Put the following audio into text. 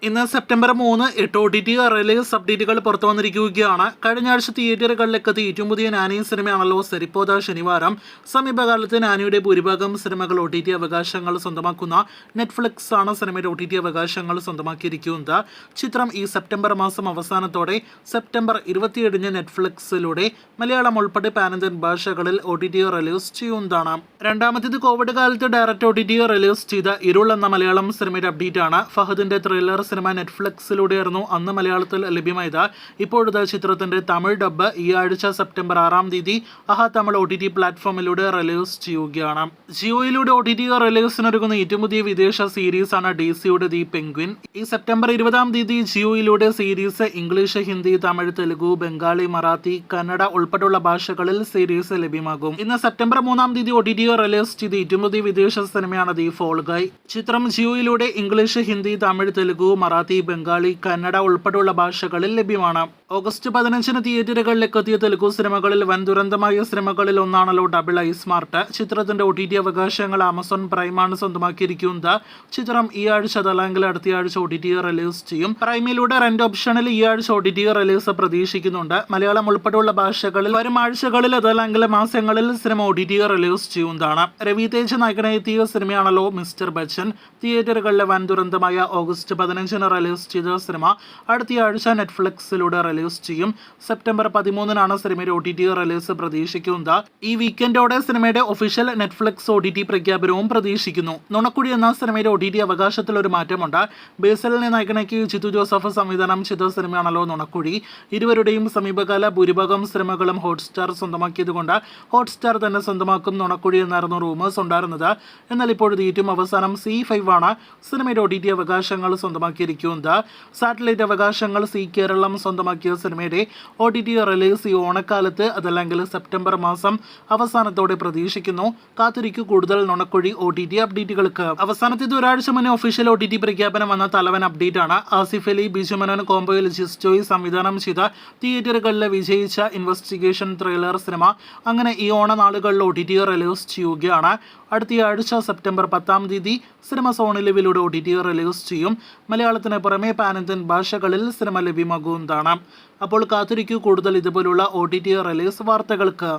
ഇന്ന് September 3 8 OTT release അപ്ഡേറ്റുകൾ പുറത്തു വന്നിരിക്കുകയാണ്. കഴിഞ്ഞ ആഴ്ച തിയേറ്ററുകളിലേക്ക് എത്തിയ ഏറ്റവും പുതിയ നാനി സിനിമയാണല്ലോ സെരിപ്പോദ ശനിവാരം. സമീപകാലത്ത് നാനിയുടെ ഭൂരിഭാഗം സിനിമകൾ OTT അവകാശങ്ങൾ സ്വന്തമാക്കുന്ന നെറ്റ്ഫ്ലിക്സ് ആണ് സിനിമയുടെ OTT അവകാശങ്ങൾ സ്വന്തമാക്കിയിരിക്കുന്നത്. ചിത്രം ഈ സെപ്റ്റംബർ മാസം അവസാനത്തോടെ സെപ്റ്റംബർ 27 നെറ്റ്ഫ്ലിക്സിലൂടെ മലയാളം ഉൾപ്പെടെ പാൻ-ഇന്ത്യൻ ഭാഷകളിൽ OTT റിലീസ് ചെയ്യുന്നതാണ്. രണ്ടാമത്തേത് കോവിഡ് കാലത്ത് ഡയറക്റ്റ് OTT റിലീസ് ചെയ്ത ഇരുൾ എന്ന മലയാളം സിനിമയുടെ അപ്ഡേറ്റ് ആണ്. ഫഹദിന്റെ ത്രില്ലർ സിനിമ നെറ്റ്ഫ്ലിക്സിലൂടെയായിരുന്നു അന്ന് മലയാളത്തിൽ ലഭ്യമായത്. ഇപ്പോഴത്തെ ചിത്രത്തിന്റെ തമിഴ് ഡബ്ബ് ഈ ആഴ്ച സെപ്റ്റംബർ 6 അഹ തമിഴ് OTT പ്ലാറ്റ്ഫോമിലൂടെ റിലീസ് ചെയ്യുകയാണ്. ജിയോയിലൂടെ OTT റിലീസിനൊരുങ്ങുന്ന ഏറ്റവും പുതിയ വിദേശ സീരീസ് ആണ് DC-യുടെ ദി പെൻഗ്വിൻ. ഈ സെപ്റ്റംബർ 20 ജിയോയിലൂടെ സീരീസ് ഇംഗ്ലീഷ്, ഹിന്ദി, തമിഴ്, തെലുഗു, ബംഗാളി, മറാത്തി, കന്നഡ ഉൾപ്പെടെയുള്ള ഭാഷകളിൽ സീരീസ് ലഭ്യമാകും. ഇന്ന് സെപ്റ്റംബർ 3 OTT റിലീസ് ചെയ്ത ഏറ്റവും പുതിയ വിദേശ സിനിമയാണ് ദി ഫോൾ ഗൈ. ചിത്രം ജിയോയിലൂടെ ഇംഗ്ലീഷ്, ഹിന്ദി, തമിഴ്, തെലുഗു, മറാത്തി, ബംഗാളി, കന്നഡ ഉൾപ്പെടെയുള്ള ഭാഷകളിൽ ലഭ്യമാണ്. ഓഗസ്റ്റ് 15 തിയേറ്ററുകളിലേക്ക് എത്തിയ തെലുഗു സിനിമകളിൽ വൻ ദുരന്തമായ സിനിമകളിൽ ഒന്നാണല്ലോ ഡബിൾ ഐ സ്മാർട്ട്. ചിത്രത്തിന്റെ OTT അവകാശങ്ങൾ ആമസോൺ പ്രൈമാണ് സ്വന്തമാക്കിയിരിക്കുന്നത്. ചിത്രം ഈ ആഴ്ച അതല്ലെങ്കിൽ അടുത്ത ആഴ്ച OTT റിലീസ് ചെയ്യും. പ്രൈമിലൂടെ റെന്റ് ഓപ്ഷനിൽ ഈ ആഴ്ച OTT റിലീസ് പ്രതീക്ഷിക്കുന്നുണ്ട്. മലയാളം ഉൾപ്പെടെയുള്ള ഭാഷകളിൽ വരും ആഴ്ചകളിൽ അതല്ലെങ്കിൽ മാസങ്ങളിൽ സിനിമ OTT റിലീസ് ചെയ്യുന്നതാണ്. രവി തേജ് നായകനെത്തിയ സിനിമയാണല്ലോ മിസ്റ്റർ ബച്ചൻ. തിയേറ്ററുകളിലെ വൻ ദുരന്തമായ ഓഗസ്റ്റ് 15 റിലീസ് ചെയ്ത സിനിമ അടുത്ത ആഴ്ച നെറ്റ്ഫ്ലിക്സിലൂടെ റിലീസ് ചെയ്യും. സെപ്റ്റംബർ 13 സിനിമയുടെ OTT റിലീസ് പ്രതീക്ഷിക്കുന്നത്. ഈ വീക്കെൻഡോടെ സിനിമയുടെ ഒഫീഷ്യൽ നെറ്റ്ഫ്ലിക്സ് OTT പ്രഖ്യാപനവും പ്രതീക്ഷിക്കുന്നു. നുണക്കുടി എന്ന സിനിമയുടെ OTT അവകാശത്തിൽ ഒരു മാറ്റമുണ്ട്. ബേസലിനെ നായകനാക്കി ജിത്തു ജോസഫ് സംവിധാനം ചെയ്ത സിനിമയാണല്ലോ നുണക്കുടി. ഇരുവരുടെയും സമീപകാല ഭൂരിഭാഗം സിനിമകളും ഹോട്ട്സ്റ്റാർ സ്വന്തമാക്കിയതുകൊണ്ട് ഹോട്ട്സ്റ്റാർ തന്നെ സ്വന്തമാക്കും നുണക്കുടി എന്നായിരുന്നു റൂമേഴ്സ് ഉണ്ടായിരുന്നത്. എന്നാൽ ഇപ്പോഴത്തെ ഏറ്റവും അവസാനം C5 ആണ് സിനിമയുടെ OTT അവകാശങ്ങൾ സ്വന്തമാക്കിയിരിക്കുന്നത്. സാറ്റലൈറ്റ് അവകാശങ്ങൾ സി കേരളം സ്വന്തമാക്കിയ സിനിമയുടെ OTT റിലീസ് ഈ ഓണക്കാലത്ത് അതല്ലെങ്കിൽ സെപ്റ്റംബർ മാസം അവസാനത്തോടെ പ്രതീക്ഷിക്കുന്നു. കാത്തിരിക്കൂ കൂടുതൽ നുണക്കുഴി OTT അപ്ഡേറ്റുകൾക്ക്. അവസാനത്തേത് ഒരാഴ്ച മുന്നേ ഒഫീഷ്യൽ OTT പ്രഖ്യാപനം വന്ന തലവൻ അപ്ഡേറ്റ് ആണ്. ആസിഫ് അലി, ബിജുമനോൻ കോംബോയിൽ ജിസ്റ്റോയി സംവിധാനം ചെയ്ത തിയേറ്ററുകളിൽ വിജയിച്ച ഇൻവെസ്റ്റിഗേഷൻ ത്രില്ലർ സിനിമ അങ്ങനെ ഈ ഓണനാളുകളിൽ OTT റിലീസ് ചെയ്യുകയാണ്. അടുത്ത ആഴ്ച സെപ്റ്റംബർ 10 സിനിമ സോണി ലിവിലൂടെ OTT റിലീസ് ചെയ്യും. മലയാളത്തിന് പുറമെ പാൻ-ഇന്ത്യൻ ഭാഷകളിൽ സിനിമ ലഭ്യമാകുന്നതാണ്. അപ്പോൾ കാത്തിരിക്കൂ കൂടുതൽ ഇതുപോലുള്ള OTT റിലീസ് വാർത്തകൾക്ക്.